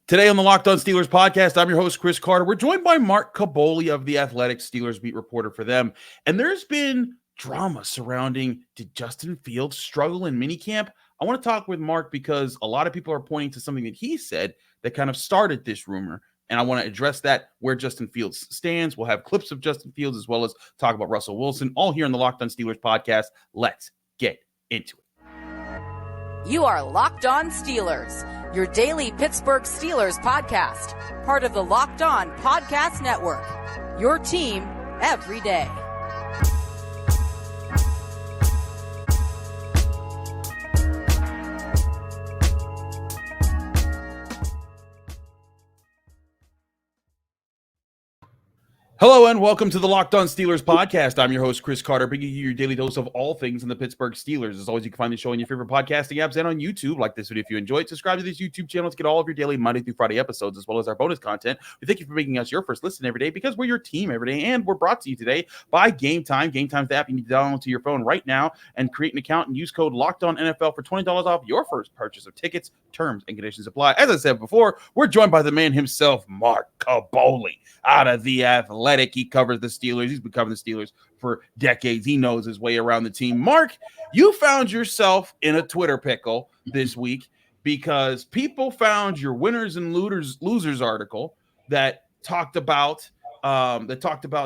Today on the Locked On Steelers podcast, I'm your host, Chris Carter. We're joined by Mark Kaboly of The Athletic, Steelers beat reporter for them. And there's been drama surrounding, did Justin Fields struggle in minicamp? I want to talk with Mark because a lot of people are pointing to something that he said that kind of started this rumor. And I want to address that, where Justin Fields stands. We'll have clips of Justin Fields as well as talk about Russell Wilson, all here on the Locked On Steelers podcast. Let's get into it. You are Locked On Steelers, your daily Pittsburgh Steelers podcast, part of the Locked On Podcast Network, your team every day. Hello and welcome to the Locked On Steelers podcast. I'm your host, Chris Carter, bringing you your daily dose of all things in the Pittsburgh Steelers. As always, you can find the show on your favorite podcasting apps and on YouTube. Like this video if you enjoy it. Subscribe to this YouTube channel to get all of your daily Monday through Friday episodes, as well as our bonus content. We thank you for making us your first listen every day because we're your team every day, and we're brought to you today by Game Time. Game Time's the app you need to download to your phone right now and create an account and use code LOCKEDONNFL for $20 off your first purchase of tickets. Terms and conditions apply. As I said before, we're joined by the man himself, Mark Kaboly, out of The Athletic. He covers the Steelers. He's been covering the Steelers for decades. He knows his way around the team. Mark, you found yourself in a Twitter pickle this week because people found your winners and losers article that talked about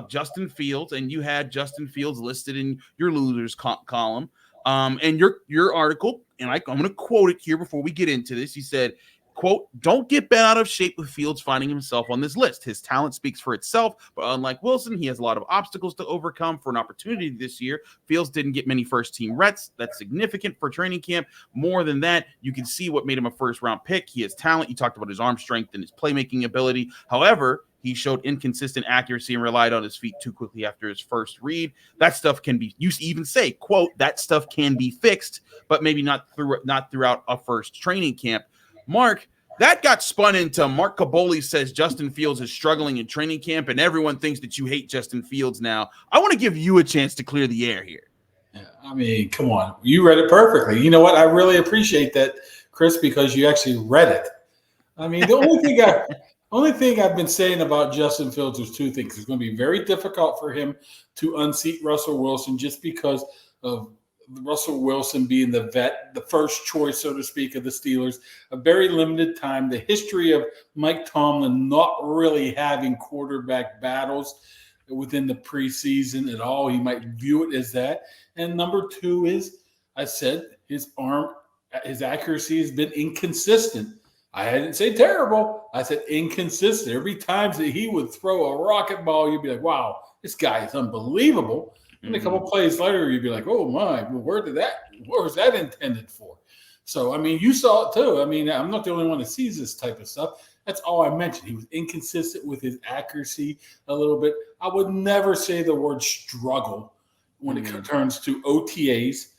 Justin Fields, and you had Justin Fields listed in your losers column. And your article, and I'm going to quote it here before we get into this. You said, quote, "Don't get bent out of shape with Fields finding himself on this list. His talent speaks for itself, but unlike Wilson, he has a lot of obstacles to overcome for an opportunity this year. Fields didn't get many first-team reps. That's significant for training camp. More than that, you can see what made him a first-round pick. He has talent. You talked about his arm strength and his playmaking ability. However, he showed inconsistent accuracy and relied on his feet too quickly after his first read. That stuff can be, you even say, quote, that stuff can be fixed, but maybe not throughout a first training camp." Mark, that got spun into Mark Kaboly says Justin Fields is struggling in training camp, and everyone thinks that you hate Justin Fields now. I want to give you a chance to clear the air here. Yeah, I mean, come on. You read it perfectly. You know what? I really appreciate that, Chris, because you actually read it. I mean, the only thing I've been saying about Justin Fields is two things. It's going to be very difficult for him to unseat Russell Wilson just because of Russell Wilson being the vet, the first choice, so to speak, of the Steelers, a very limited time, the history of Mike Tomlin not really having quarterback battles within the preseason at all. He might view it as that. And number two is, I said, his accuracy has been inconsistent. I didn't say terrible. I said inconsistent. Every time that he would throw a rocket ball, you'd be like, wow, this guy is unbelievable. And a couple plays later, you'd be like, oh, my, where was that intended for? So, I mean, you saw it too. I mean, I'm not the only one that sees this type of stuff. That's all I mentioned. He was inconsistent with his accuracy a little bit. I would never say the word struggle when it turns to OTAs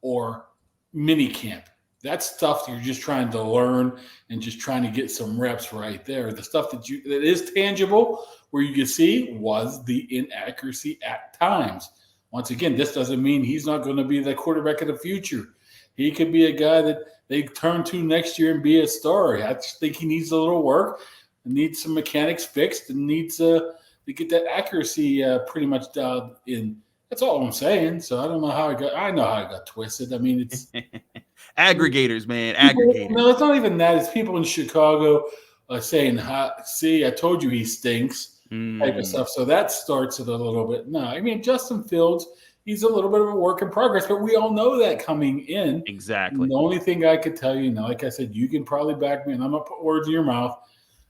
or minicamp. That's stuff that you're just trying to learn and just trying to get some reps right there. The stuff that is tangible, where you can see, was the inaccuracy at times. Once again, this doesn't mean he's not going to be the quarterback of the future. He could be a guy that they turn to next year and be a star. I just think he needs a little work, needs some mechanics fixed, and needs to get that accuracy pretty much dialed in. That's all I'm saying. So I don't know how I know how it got twisted. I mean, it's aggregators, man. Aggregators. No, it's not even that. It's people in Chicago saying, see, I told you he stinks. Type of stuff. So that starts it a little bit. No, I mean, Justin Fields, he's a little bit of a work in progress, but we all know that coming in. Exactly. The only thing I could tell you, now, like I said, you can probably back me, and I'm going to put words in your mouth.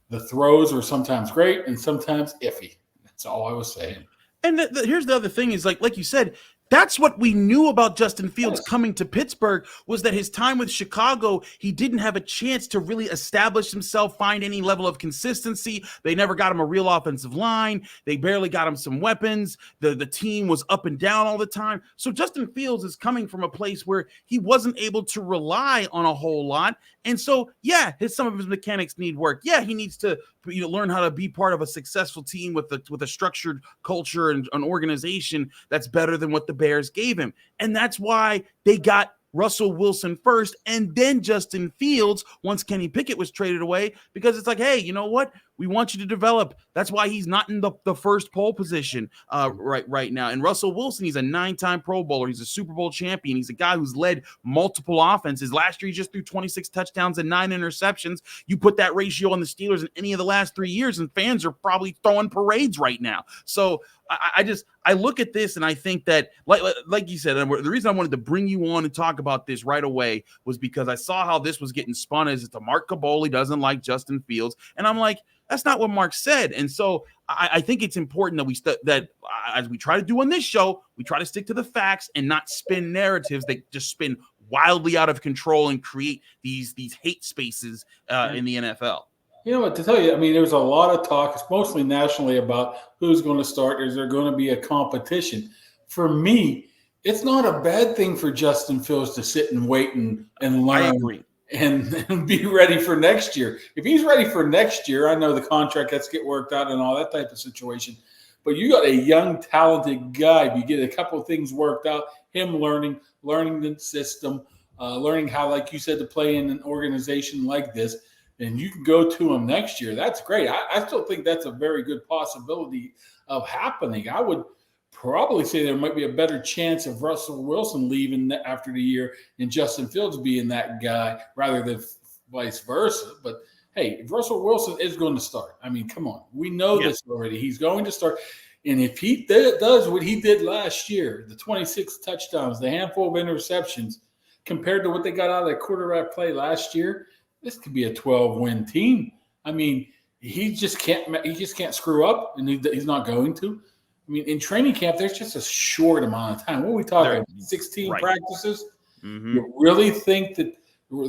The throws are sometimes great and sometimes iffy. That's all I was saying. And here's the other thing is, like you said, that's what we knew about Justin Fields coming to Pittsburgh, was that his time with Chicago, he didn't have a chance to really establish himself, find any level of consistency. They never got him a real offensive line. They barely got him some weapons. The team was up and down all the time. So Justin Fields is coming from a place where he wasn't able to rely on a whole lot. And so, yeah, some of his mechanics need work. Yeah, he needs to learn how to be part of a successful team with a structured culture and an organization that's better than what the Bears gave him. And that's why they got Russell Wilson first and then Justin Fields once Kenny Pickett was traded away, because it's like, hey, you know what? We want you to develop. That's why he's not in the first pole position right now. And Russell Wilson, he's a 9-time Pro Bowler. He's a Super Bowl champion. He's a guy who's led multiple offenses. Last year, he just threw 26 touchdowns and 9 interceptions. You put that ratio on the Steelers in any of the last 3 years, and fans are probably throwing parades right now. So I look at this and I think that, like you said, and the reason I wanted to bring you on and talk about this right away was because I saw how this was getting spun as to Mark Kaboly doesn't like Justin Fields. And I'm like, that's not what Mark said. And so I think it's important that as we try to do on this show, we try to stick to the facts and not spin narratives that just spin wildly out of control and create these hate spaces in the NFL. You know what, to tell you, I mean, there was a lot of talk, it's mostly nationally, about who's going to start. Is there going to be a competition? For me, it's not a bad thing for Justin Fields to sit and wait and learn. I agree. And be ready for next year. If he's ready for next year, I know the contract has to get worked out and all that type of situation. But you got a young, talented guy. You get a couple of things worked out, him learning the system, learning how, like you said, to play in an organization like this. And you can go to him next year. That's great. I still think that's a very good possibility of happening. I would probably say there might be a better chance of Russell Wilson leaving after the year and Justin Fields being that guy rather than vice versa. But, hey, if Russell Wilson is going to start, I mean, come on. We know this already. He's going to start. And if he does what he did last year, the 26 touchdowns, the handful of interceptions, compared to what they got out of that quarterback play last year, this could be a 12-win team. I mean, he just can't screw up, and he's not going to. I mean, in training camp, there's just a short amount of time. What are we talking about? 16 practices? Mm-hmm. You really think that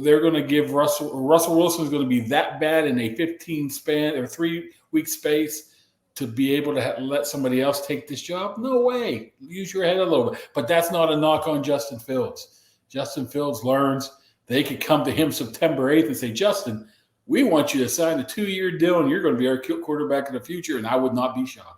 they're going to give Russell Wilson is going to be that bad in a 3-week space to be able to let somebody else take this job? No way. Use your head a little bit. But that's not a knock on Justin Fields. Justin Fields learns. They could come to him September 8th and say, Justin, we want you to sign a 2-year deal, and you're going to be our quarterback in the future, and I would not be shocked.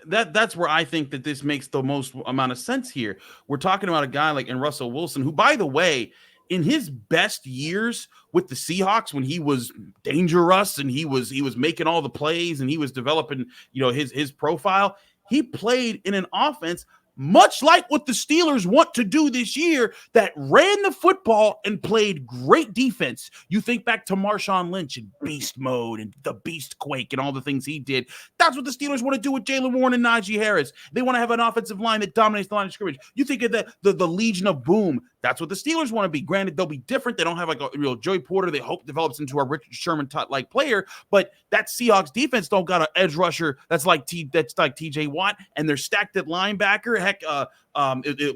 That's where I think that this makes the most amount of sense here. We're talking about a guy like Russell Wilson, who, by the way, in his best years with the Seahawks, when he was dangerous and he was making all the plays and he was developing, his profile, he played in an offense much like what the Steelers want to do this year, that ran the football and played great defense. You think back to Marshawn Lynch and beast mode and the beast quake and all the things he did. That's what the Steelers want to do with Jaylen Warren and Najee Harris. They want to have an offensive line that dominates the line of scrimmage. You think of the Legion of Boom. That's what the Steelers want to be. Granted, they'll be different. They don't have like a real Joey Porter. They hope develops into a Richard Sherman-like player, but that Seahawks defense don't got an edge rusher that's like TJ Watt, and they're stacked at linebacker. Heck,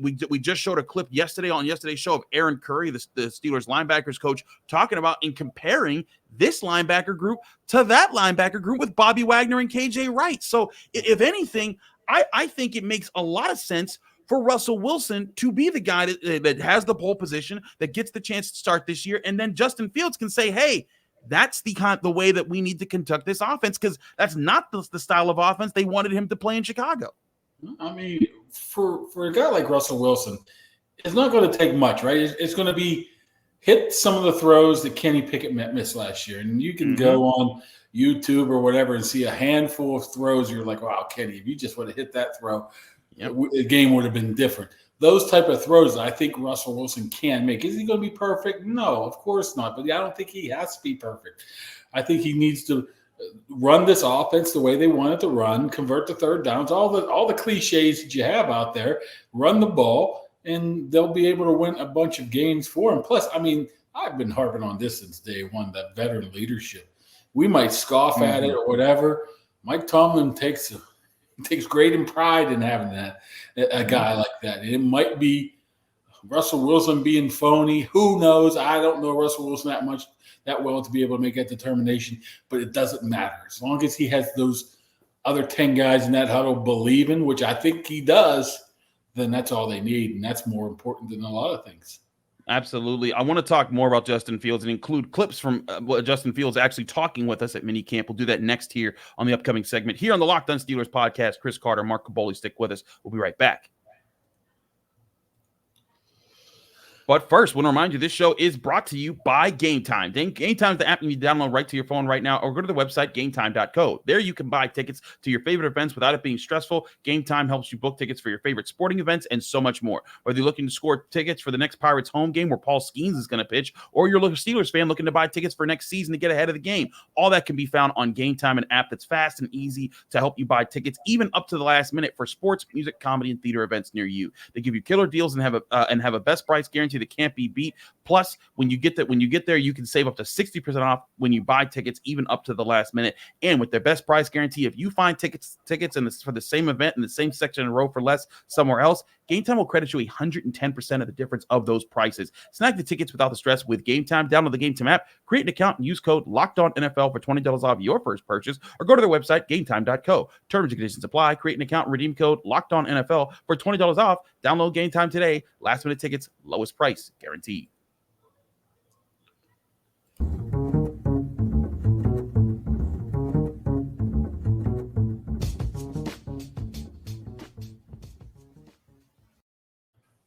we just showed a clip on yesterday's show of Aaron Curry, the Steelers linebackers coach, talking about and comparing this linebacker group to that linebacker group with Bobby Wagner and KJ Wright. So if anything, I think it makes a lot of sense for Russell Wilson to be the guy that has the pole position, that gets the chance to start this year, and then Justin Fields can say, hey, that's the way that we need to conduct this offense, because that's not the style of offense they wanted him to play in Chicago. I mean, for a guy like Russell Wilson, it's not going to take much, right? It's going to be hit some of the throws that Kenny Pickett missed last year. And you can go on YouTube or whatever and see a handful of throws. You're like, wow, Kenny, if you just would have hit that throw, the game would have been different. Those type of throws I think Russell Wilson can make. Is he going to be perfect? No, of course not. But I don't think he has to be perfect. I think he needs to run this offense the way they want it to run, convert the third downs, all the cliches that you have out there, run the ball, and they'll be able to win a bunch of games for him. Plus, I mean, I've been harping on this since day one, that veteran leadership. We might scoff at it or whatever. Mike Tomlin takes great pride in having a guy like that. It might be Russell Wilson being phony. Who knows? I don't know Russell Wilson that well to be able to make that determination, but it doesn't matter. As long as he has those other 10 guys in that huddle believing, which I think he does, then that's all they need, and that's more important than a lot of things. Absolutely. I want to talk more about Justin Fields and include clips from Justin Fields actually talking with us at Minicamp. We'll do that next here on the upcoming segment here on the Locked On Steelers podcast. Chris Carter, Mark Kaboly, stick with us. We'll be right back. But first, I want to remind you, this show is brought to you by Game Time. Game Time is the app you download right to your phone right now, or go to the website, gametime.co. There you can buy tickets to your favorite events without it being stressful. Game Time helps you book tickets for your favorite sporting events and so much more. Whether you're looking to score tickets for the next Pirates home game where Paul Skeens is going to pitch, or you're a Steelers fan looking to buy tickets for next season to get ahead of the game, all that can be found on Game Time, an app that's fast and easy to help you buy tickets, even up to the last minute, for sports, music, comedy, and theater events near you. They give you killer deals and have a best price guarantee that can't be beat. Plus, when you get there, you can save up to 60% off when you buy tickets, even up to the last minute. And with their best price guarantee, if you find tickets for the same event in the same section in a row for less somewhere else, Game Time will credit you 110% of the difference of those prices. Snag the tickets without the stress with Game Time. Download the Game Time app, create an account, and use code LOCKEDONNFL for $20 off your first purchase, or go to their website, gametime.co. Terms and conditions apply. Create an account and redeem code LOCKEDONNFL for $20 off. Download Game Time today. Last minute tickets, lowest price guaranteed.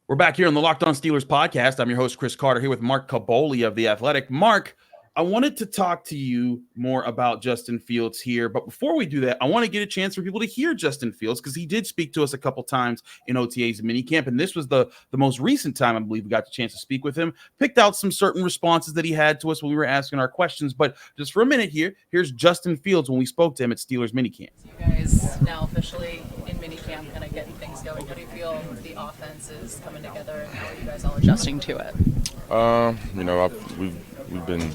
We're back here on the Locked On Steelers podcast. I'm your host, Chris Carter, here with Mark Kaboly of The Athletic. Mark, I wanted to talk to you more about Justin Fields here, but before we do that, I want to get a chance for people to hear Justin Fields, because he did speak to us a couple times in OTAs and minicamp, and this was the most recent time I believe we got the chance to speak with him. Picked out some certain responses that he had to us when we were asking our questions, but just for a minute here's Justin Fields when we spoke to him at Steelers minicamp. You guys now officially in minicamp, kind of getting things going. How do you feel the offense is coming together, and how are you guys all adjusting to it? We've been,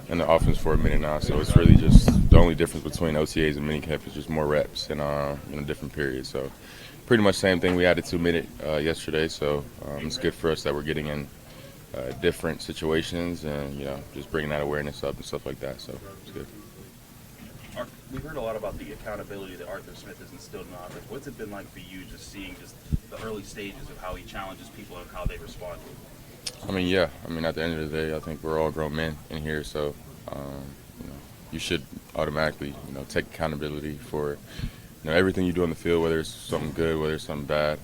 in the offense for a minute now, so it's really just the only difference between OTAs and minicamp is just more reps and different periods. So pretty much same thing. We added 2 minutes yesterday, so it's good for us that we're getting in different situations and just bringing that awareness up and stuff like that. So it's good. We heard a lot about the accountability that Arthur Smith has instilled in the offense. What's it been like for you just seeing just the early stages of how he challenges people and how they respond? At the end of the day, I think we're all grown men in here, so you should automatically take accountability for everything you do on the field, whether it's something good, whether it's something bad,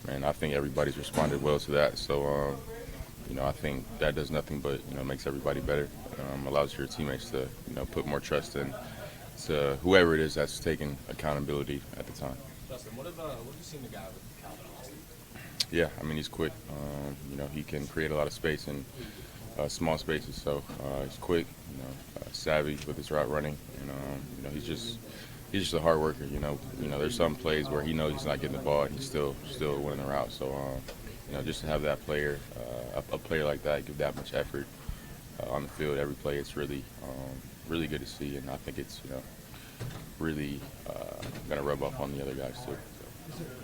and I think everybody's responded well to that. So I think that does nothing but makes everybody better, allows your teammates to put more trust in to whoever it is that's taking accountability at the time. Justin, what have you seen the guy with Calvin Austin? Yeah, he He's quick. He can create a lot of space in small spaces. So he's quick, savvy with his route running, and he's just a hard worker. There's some plays where he knows he's not getting the ball, and he's still winning the route. So just to have that player, a player like that, give that much effort on the field every play, it's really good to see, and I think it's really going to rub off on the other guys too.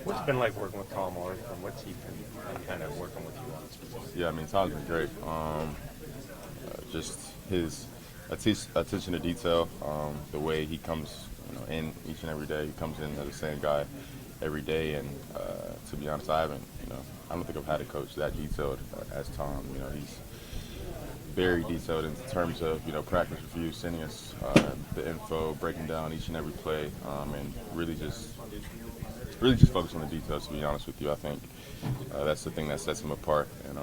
What's it been like working with Tom Orr, and what's he been kind of working with you on? Yeah, Tom's been great. Just his attention to detail, the way he comes, in each and every day. He comes in as the same guy every day, and to be honest, I don't think I've had a coach that detailed as Tom. He's very detailed in terms of practice reviews, sending us the info, breaking down each and every play, and really just focus on the details. To be honest with you, I think that's the thing that sets him apart. And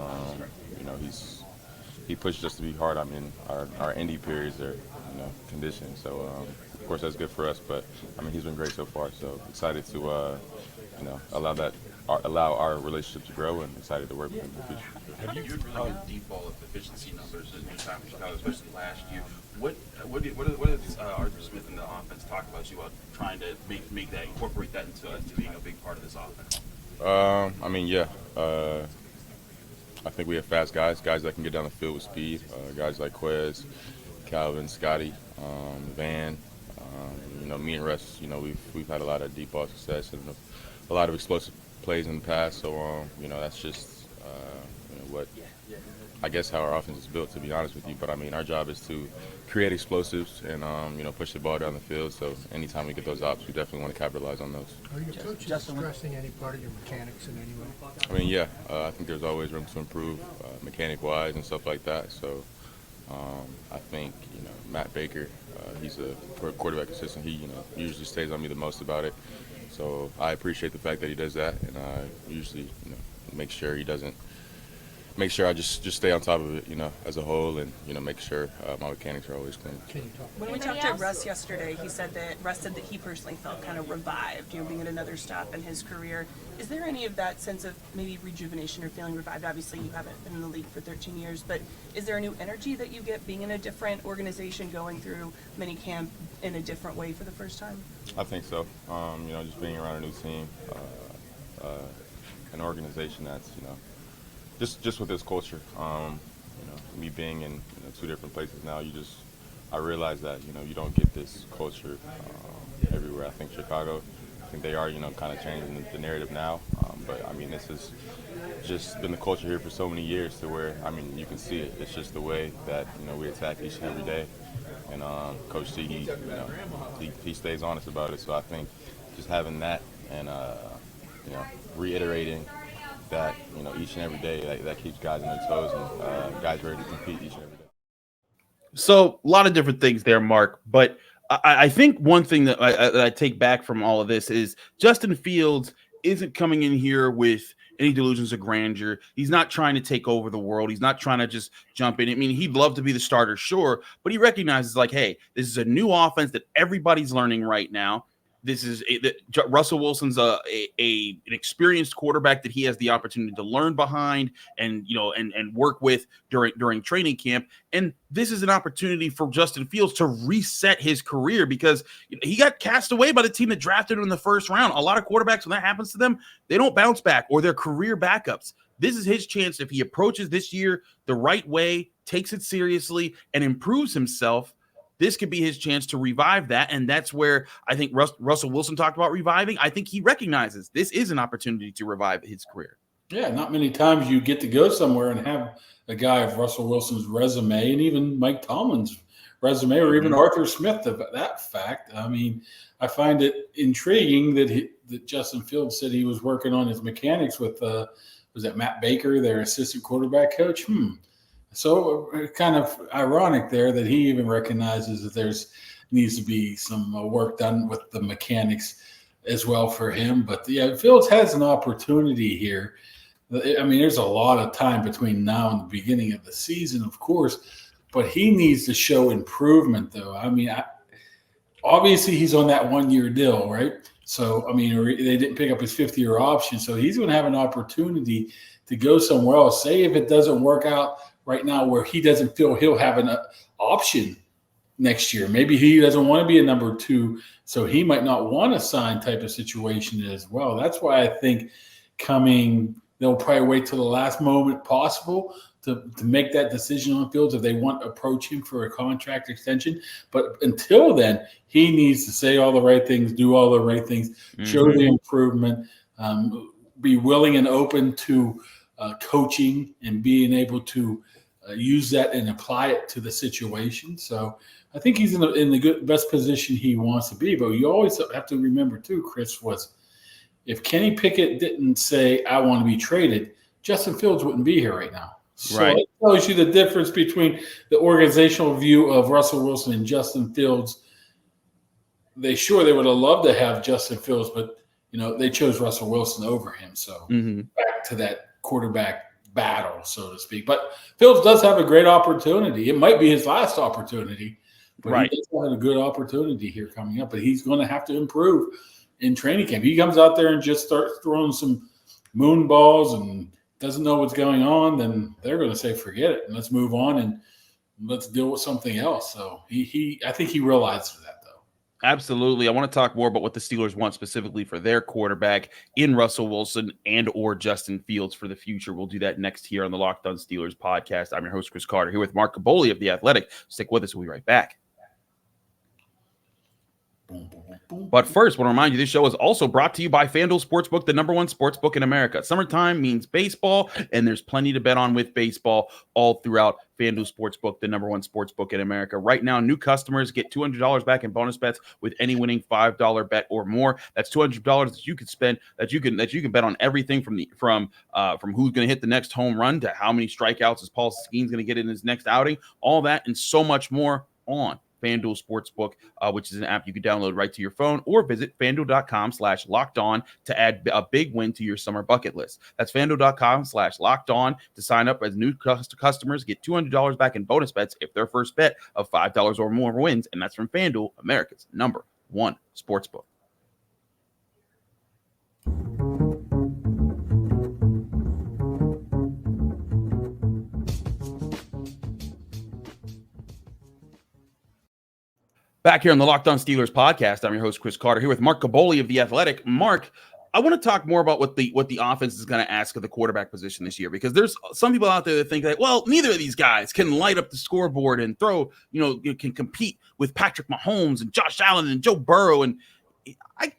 he pushes us to be hard. Our indie periods are conditioned, so of course that's good for us. But he's been great so far. So excited to allow our relationship to grow, and excited to work with him in the future. Have you really good deep ball efficiency numbers in your time in Chicago, especially last year? What does Arthur Smith and the offense talk about you about trying to make that, incorporate that into being a big part of this offense? I think we have fast guys that can get down the field with speed. Guys like Quez, Calvin, Scotty, Van. Me and Russ. We've had a lot of deep ball success and a lot of explosive plays in the past. So that's just what I guess how our offense is built, to be honest with you. But our job is to create explosives and push the ball down the field. So anytime we get those ops, we definitely want to capitalize on those. Are your coaches stressing any part of your mechanics in any way? I think there's always room to improve mechanic-wise and stuff like that. So I think Matt Baker, he's a quarterback assistant. He usually stays on me the most about it. So I appreciate the fact that he does that, and I usually make sure he doesn't make sure I just stay on top of it, as a whole, and make sure my mechanics are always clean. When we talked to Russ yesterday, Russ said that he personally felt kind of revived, being at another stop in his career. Is there any of that sense of maybe rejuvenation or feeling revived? Obviously, you haven't been in the league for 13 years, but is there a new energy that you get being in a different organization, going through minicamp in a different way for the first time? I think so. Just being around a new team, an organization that's just with this culture. Me being in two different places now, I realize that you don't get this culture everywhere. I think Chicago, they are kind of changing the narrative now. But this has just been the culture here for so many years to where you can see it. It's just the way that we attack each and every day. And Coach T, he stays honest about it. So I think just having that and reiterating that each and every day that keeps guys on their toes and guys ready to compete each and every day. So a lot of different things there, Mark. But I think one thing that I take back from all of this is Justin Fields isn't coming in here with any delusions of grandeur. He's not trying to take over the world. He's not trying to just jump in. He'd love to be the starter, sure, but he recognizes hey, this is a new offense that everybody's learning right now. This is Russell Wilson's an experienced quarterback that he has the opportunity to learn behind and work with during training camp. And this is an opportunity for Justin Fields to reset his career because he got cast away by the team that drafted him in the first round. A lot of quarterbacks, when that happens to them, they don't bounce back, or they're career backups. This is his chance. If he approaches this year the right way, takes it seriously, and improves himself, this could be his chance to revive that. And that's where I think Russell Wilson talked about reviving. I think he recognizes this is an opportunity to revive his career. Yeah, not many times you get to go somewhere and have a guy of Russell Wilson's resume, and even Mike Tomlin's resume, or even Arthur Smith, that fact. I find it intriguing that Justin Fields said he was working on his mechanics with, was that Matt Baker, their assistant quarterback coach? So kind of ironic there that he even recognizes that needs to be some work done with the mechanics as well for him. But yeah, Fields has an opportunity here. There's a lot of time between now and the beginning of the season, of course, but he needs to show improvement, though. Obviously he's on that 1-year deal, right? So, they didn't pick up his 5th-year option. So he's going to have an opportunity to go somewhere else. Say if it doesn't work out right now where he doesn't feel he'll have an option next year. Maybe he doesn't want to be a number 2, so he might not want to sign type of situation as well. That's why I think they'll probably wait till the last moment possible to make that decision on Fields if they want to approach him for a contract extension. But until then, he needs to say all the right things, do all the right things, show the improvement, be willing and open to coaching and being able to use that and apply it to the situation. So I think he's in the best position he wants to be. But you always have to remember too, Chris, if Kenny Pickett didn't say, I want to be traded, Justin Fields wouldn't be here right now. So It tells you the difference between the organizational view of Russell Wilson and Justin Fields. They would have loved to have Justin Fields, but they chose Russell Wilson over him. So back to that quarterback battle, so to speak. But Fields does have a great opportunity. It might be his last opportunity, but he does have a good opportunity here coming up. But he's going to have to improve in training camp. He comes out there and just starts throwing some moon balls and doesn't know what's going on, then they're going to say, forget it, and let's move on and let's deal with something else. So I think he realizes that. Absolutely. I want to talk more about what the Steelers want specifically for their quarterback in Russell Wilson and or Justin Fields for the future. We'll do that next here on the Locked On Steelers podcast. I'm your host, Chris Carter, here with Mark Kaboly of The Athletic. Stick with us. We'll be right back. But first, I want to remind you, this show is also brought to you by FanDuel Sportsbook, the #1 sportsbook in America. Summertime means baseball, and there's plenty to bet on with baseball all throughout FanDuel Sportsbook, the #1 sportsbook in America. Right now, new customers get $200 back in bonus bets with any winning $5 bet or more. That's $200 that you could spend, that you can bet on everything from who's going to hit the next home run to how many strikeouts is Paul Skeens going to get in his next outing. All that and so much more on FanDuel Sportsbook, which is an app you can download right to your phone, or visit FanDuel.com/lockedon to add a big win to your summer bucket list. That's FanDuel.com/lockedon to sign up as new customers. Get $200 back in bonus bets if their first bet of $5 or more wins, and that's from FanDuel, America's #1 sportsbook. Back here on the Locked On Steelers podcast, I'm your host, Chris Carter, here with Mark Kaboly of The Athletic. Mark, I want to talk more about what the offense is going to ask of the quarterback position this year, because there's some people out there that think that, well, neither of these guys can light up the scoreboard and throw, can compete with Patrick Mahomes and Josh Allen and Joe Burrow. And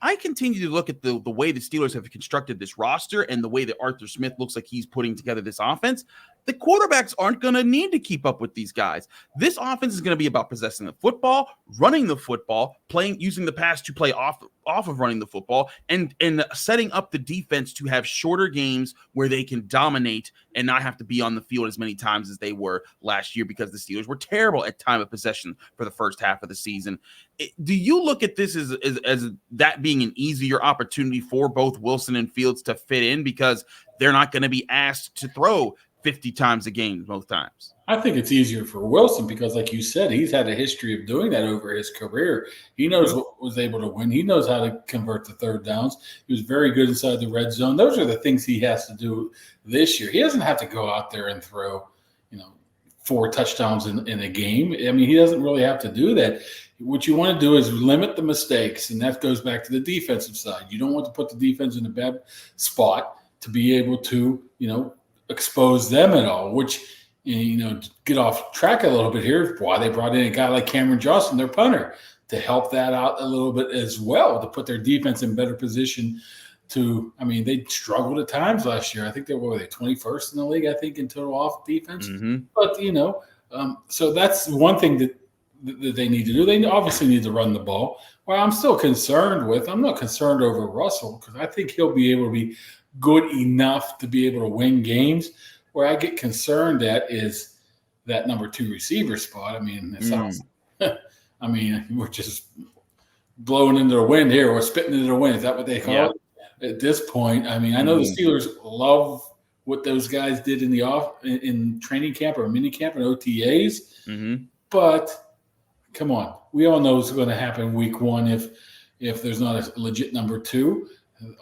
I continue to look at the way the Steelers have constructed this roster and the way that Arthur Smith looks like he's putting together this offense. The quarterbacks aren't going to need to keep up with these guys. This offense is going to be about possessing the football, running the football, using the pass to play off of running the football, and setting up the defense to have shorter games where they can dominate and not have to be on the field as many times as they were last year, because the Steelers were terrible at time of possession for the first half of the season. Do you look at this as that being an easier opportunity for both Wilson and Fields to fit in, because they're not going to be asked to throw 50 times a game most times? I think it's easier for Wilson because, like you said, he's had a history of doing that over his career. He knows what was able to win. He knows how to convert the third downs. He was very good inside the red zone. Those are the things he has to do this year. He doesn't have to go out there and throw, 4 touchdowns in a game. I mean, he doesn't really have to do that. What you want to do is limit the mistakes, and that goes back to the defensive side. You don't want to put the defense in a bad spot to be able to, expose them at all, which, get off track a little bit here. Why they brought in a guy like Cameron Johnson, their punter, to help that out a little bit as well, to put their defense in better position to, they struggled at times last year. I think they were 21st in the league, I think, in total off defense. Mm-hmm. But, so that's one thing that they need to do. They obviously need to run the ball. Well, I'm still concerned I'm not concerned over Russell, because I think he'll be able to be good enough to be able to win games. Where I get concerned at is that number 2 receiver spot. It sounds, we're just blowing into the wind here, or spitting into the wind. Is that what they call it at this point? I know the Steelers love what those guys did in training camp or minicamp and OTAs, but come on, we all know what's going to happen week 1 if there's not a legit number 2.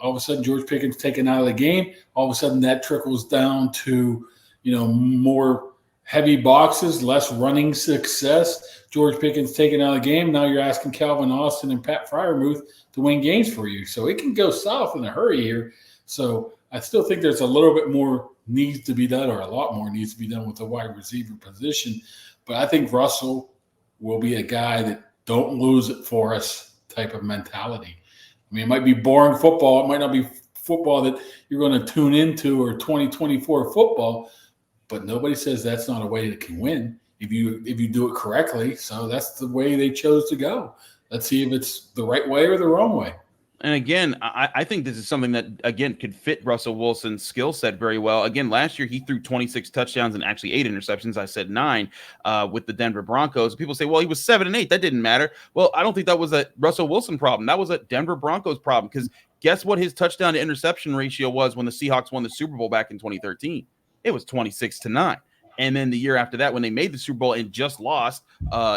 All of a sudden, George Pickens taken out of the game. All of a sudden, that trickles down to, more heavy boxes, less running success. George Pickens taken out of the game. Now you're asking Calvin Austin and Pat Freiermuth to win games for you. So it can go south in a hurry here. So I still think there's a little bit more needs to be done, or a lot more needs to be done with the wide receiver position. But I think Russell will be a guy that don't lose it for us type of mentality. It might be boring football. It might not be football that you're going to tune into, or 2024 football, but nobody says that's not a way that can win if you do it correctly. So that's the way they chose to go. Let's see if it's the right way or the wrong way. And again, I think this is something that, again, could fit Russell Wilson's skill set very well. Again, last year he threw 26 touchdowns and actually 8 interceptions. I said 9 with the Denver Broncos. People say, well, he was 7 and 8. That didn't matter. Well, I don't think that was a Russell Wilson problem. That was a Denver Broncos problem, because guess what his touchdown to interception ratio was when the Seahawks won the Super Bowl back in 2013? It was 26-9. And then the year after that, when they made the Super Bowl and just lost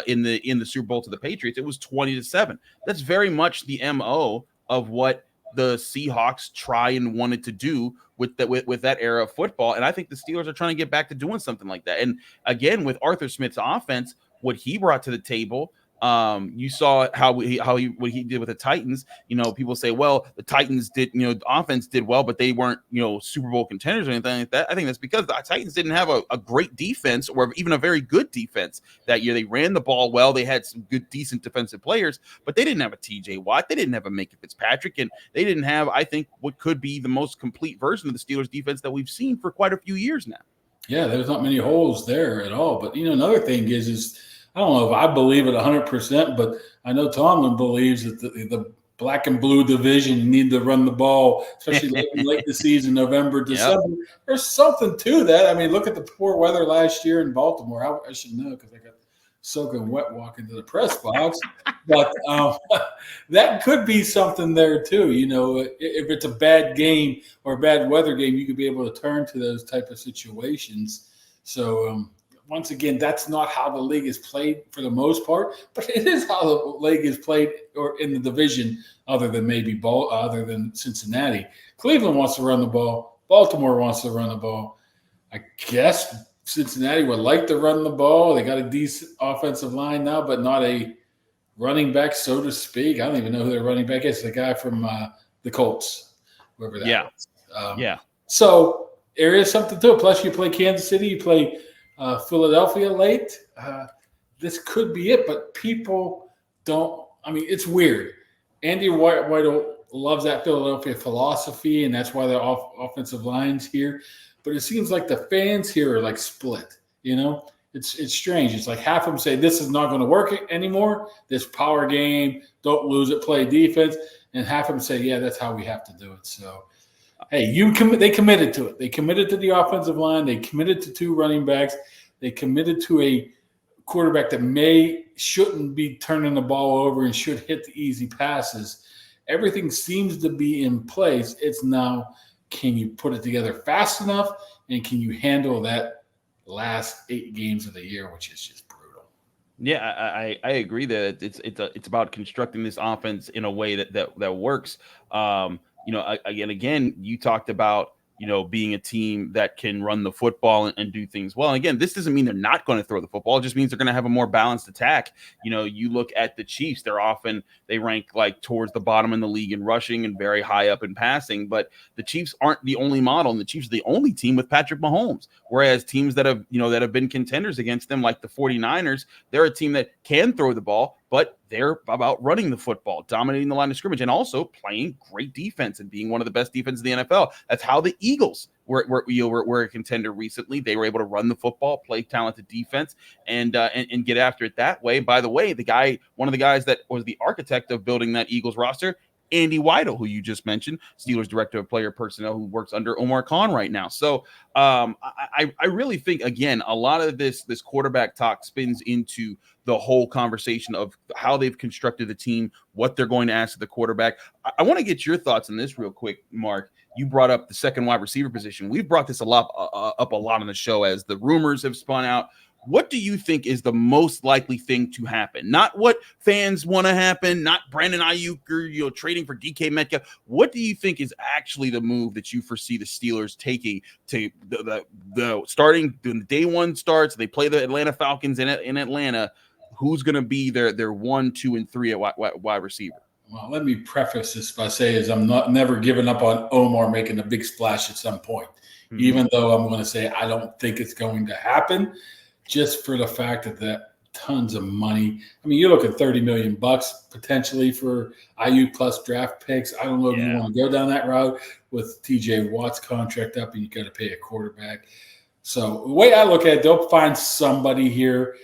in the Super Bowl to the Patriots, it was 20-7. That's very much the MO of what the Seahawks try and wanted to do with that era of football. And I think the Steelers are trying to get back to doing something like that. And again, with Arthur Smith's offense, what he brought to the table, you saw what he did with the Titans. People say, well, the Titans did, the offense did well, but they weren't, Super Bowl contenders or anything like that. I think that's because the Titans didn't have a great defense, or even a very good defense that year. They ran the ball well. They had some good, decent defensive players, but they didn't have a TJ Watt. They didn't have a Minka Fitzpatrick, and they didn't have, I think, what could be the most complete version of the Steelers defense that we've seen for quite a few years now. Yeah, there's not many holes there at all. But, another thing is I don't know if I believe it 100%, but I know Tomlin believes that the black and blue division need to run the ball, especially late in the season, November, December. Yep. There's something to that. Look at the poor weather last year in Baltimore. I should know because I got soaking wet walking to the press box. But that could be something there too. If it's a bad game or a bad weather game, you could be able to turn to those type of situations. So once again, that's not how the league is played for the most part, but it is how the league is played or in the division, other than Cincinnati. Cleveland wants to run the ball. Baltimore wants to run the ball. I guess Cincinnati would like to run the ball. They got a decent offensive line now, but not a running back, so to speak. I don't even know who their running back is. The guy from the Colts, whoever that was. So there is something to it. Plus, you play Kansas City, you play Philadelphia late. This could be it, but people don't. I mean, it's weird. Andy White loves that Philadelphia philosophy, and that's why the offensive line's here. But it seems like the fans here are like split. It's strange. It's like half of them say this is not going to work anymore. This power game, don't lose it, play defense, and half of them say, yeah, that's how we have to do it. So, hey, they committed to it. They committed to the offensive line. They committed to 2 running backs. They committed to a quarterback that shouldn't be turning the ball over and should hit the easy passes. Everything seems to be in place. It's now, can you put it together fast enough, and can you handle that last 8 games of the year, which is just brutal. Yeah, I agree that it's about constructing this offense in a way that works. Again, you talked about being a team that can run the football and do things well. And again, this doesn't mean they're not going to throw the football. It just means they're going to have a more balanced attack. You look at the Chiefs, they rank like towards the bottom in the league in rushing and very high up in passing, but the Chiefs aren't the only model, and the Chiefs are the only team with Patrick Mahomes. Whereas teams that have been contenders against them, like the 49ers, they're a team that can throw the ball, but they're about running the football, dominating the line of scrimmage, and also playing great defense and being one of the best defenses in the NFL. That's how the Eagles were a contender recently. They were able to run the football, play talented defense, and get after it that way. By the way, one of the guys that was the architect of building that Eagles roster, Andy Weidel, who you just mentioned, Steelers director of player personnel, who works under Omar Khan right now. So I really think, again, a lot of this quarterback talk spins into the whole conversation of how they've constructed the team, what they're going to ask of the quarterback. I want to get your thoughts on this real quick, Mark. You brought up the second wide receiver position. We've brought this up a lot on the show as the rumors have spun out. What do you think is the most likely thing to happen? Not what fans want to happen, not Brandon Ayuk or trading for DK Metcalf. What do you think is actually the move that you foresee the Steelers taking to the starting when the day one starts? They play the Atlanta Falcons in Atlanta. Who's going to be their 1, 2, and 3 at wide receiver? Well, let me preface this by saying I'm never giving up on Omar making a big splash at some point, even though I'm going to say I don't think it's going to happen. Just for the fact that tons of money. I mean, you look at $30 million potentially for IU plus draft picks. I don't know if you want to go down that route with TJ Watt's contract up and you got to pay a quarterback. So the way I look at it, they'll find somebody here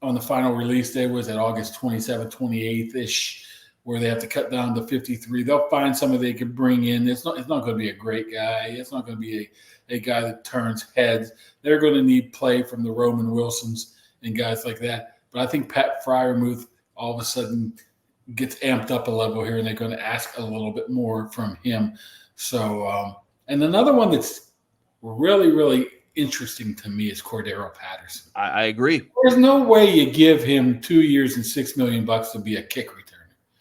on the final release day, was at August 27th, 28th-ish, where they have to cut down to 53. They'll find somebody they can bring in. It's not going to be a great guy. It's not going to be a guy that turns heads. They're going to need play from the Roman Wilsons and guys like that. But I think Pat Freiermuth all of a sudden gets amped up a level here, and they're going to ask a little bit more from him. So, and another one that's really, really interesting to me is Cordero Patterson. I agree. There's no way you give him 2 years and $6 million to be a kick returner.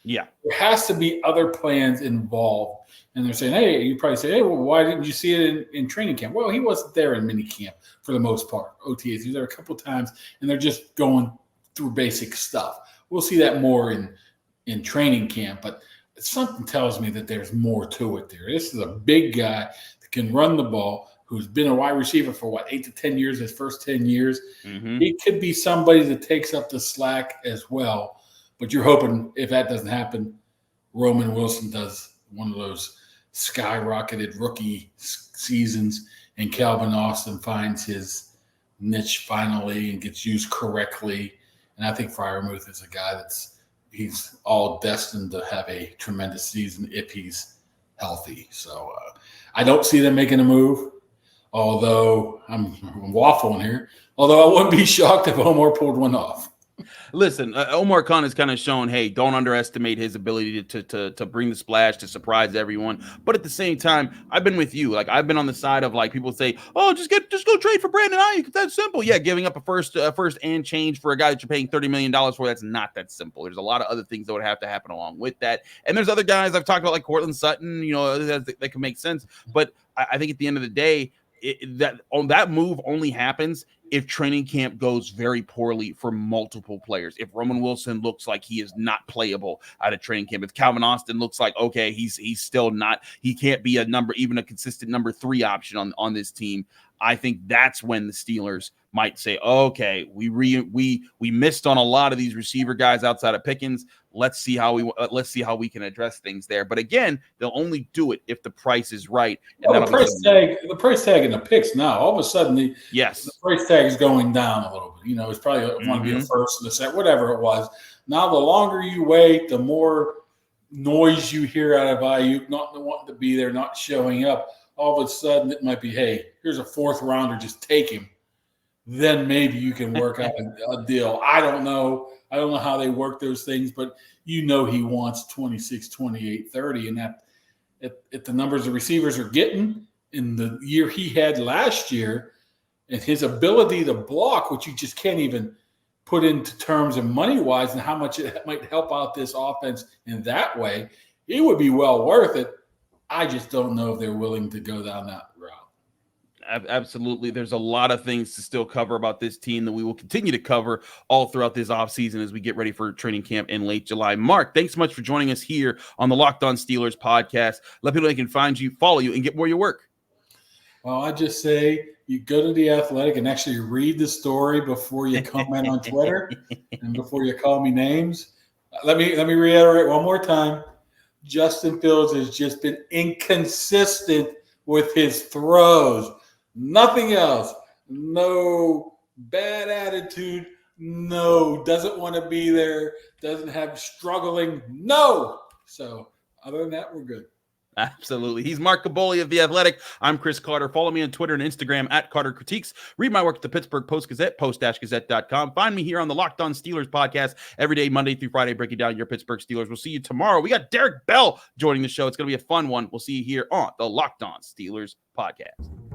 Yeah. There has to be other plans involved. And they're saying, hey, you probably say, hey, well, why didn't you see it in training camp? Well, he wasn't there in minicamp for the most part. OTAs, he was there a couple of times, and they're just going through basic stuff. We'll see that more in training camp, but something tells me that there's more to it there. This is a big guy that can run the ball, who's been a wide receiver for 8 to 10 years, his first 10 years. He could be somebody that takes up the slack as well. But you're hoping if that doesn't happen, Roman Wilson does one of those skyrocketed rookie seasons and Calvin Austin finds his niche finally and gets used correctly. And I think Freiermuth is a guy he's all destined to have a tremendous season if he's healthy. So I don't see them making a move. Although I'm waffling here, although I wouldn't be shocked if Omar pulled one off. Listen, Omar Khan has kind of shown, hey, don't underestimate his ability to bring the splash, to surprise everyone. But at the same time, I've been with you. Like, I've been on the side of, like, people say, oh, just go trade for Brandon Ayuk. That's simple. Yeah, giving up a first and change for a guy that you're paying $30 million for, that's not that simple. There's a lot of other things that would have to happen along with that. And there's other guys I've talked about, like Cortland Sutton, that can make sense. But I think at the end of the day, that move only happens if training camp goes very poorly for multiple players. If Roman Wilson looks like he is not playable out of training camp, if Calvin Austin looks like, okay, he's still not, he can't be even a consistent number 3 option on this team, I think that's when the Steelers might say, okay, we missed on a lot of these receiver guys outside of Pickens. Let's see how we can address things there. But again, they'll only do it if the price is right. And the price tag and the picks now, all of a sudden the price tag is going down a little bit. It's probably want to be a first and a second, whatever it was. Now the longer you wait, the more noise you hear out of Ayuk not wanting to be there, not showing up. All of a sudden it might be, hey, here's a 4th rounder, just take him. Then maybe you can work out a deal. I don't know. I don't know how they work those things, but he wants 26, 28, 30. And that at the numbers the receivers are getting in the year he had last year and his ability to block, which you just can't even put into terms of money-wise and how much it might help out this offense in that way, it would be well worth it. I just don't know if they're willing to go down that route. Absolutely. There's a lot of things to still cover about this team that we will continue to cover all throughout this offseason as we get ready for training camp in late July. Mark, thanks so much for joining us here on the Locked On Steelers podcast. Let people know they can find you, follow you, and get more of your work. Well, I just say you go to The Athletic and actually read the story before you comment on Twitter and before you call me names. Let me reiterate one more time. Justin Fields has just been inconsistent with his throws. Nothing else. No bad attitude. No, doesn't want to be there. Doesn't have struggling. No. So other than that, we're good. Absolutely. He's Mark Kaboly of The Athletic. I'm Chris Carter. Follow me on Twitter and Instagram at Carter Critiques. Read my work at the Pittsburgh Post-Gazette, post-gazette.com. Find me here on the Locked On Steelers podcast every day, Monday through Friday, breaking down your Pittsburgh Steelers. We'll see you tomorrow. We got Derek Bell joining the show. It's going to be a fun one. We'll see you here on the Locked On Steelers podcast.